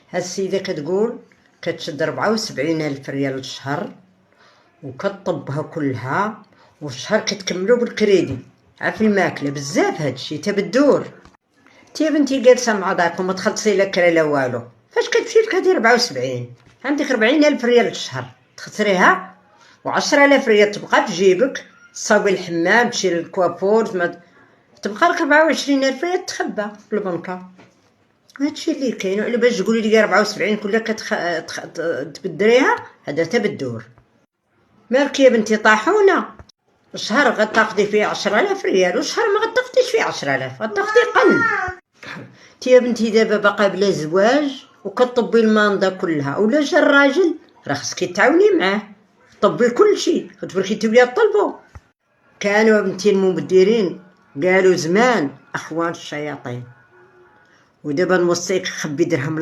هاد السيدة كتقول كتشد 74,000 ريال للشهر وكطبها كلها، والشهر كتكملو بالكريدي. عارف الماكلة بزاف هادشي تبدور. تي بنتي جالسة مع داك وما تخلصي لا كرا لا والو، فاش كتمشي لك هادي 74 عندك 40,000 ريال للشهر تخسريها، و10,000 ريال تبقى في جيبك، تصاوبي الحمام تمشي للكوافور، تبقى لك 24,000 ريال تخبى في البنكة. هادشي اللي كاين. وعلى باش تقولي لي 74 كلها تبدريها، هذا تبدور. مالك يا بنتي طاحونة، شهر غتاخدي فيه 10,000 ريال وشهر ما غتاخديش فيه 10,000، غتاخدي قل. تي يا بنتي دابا باقا بلا زواج وكطبي الماندا كلها، ولا جا الراجل راه خصك تعاوني معاه طبي كلشي، وتبركي تولي طلبو. كانوا يا بنتي المبدرين قالوا زمان اخوان الشياطين، ودابا نوصيك خبي درهم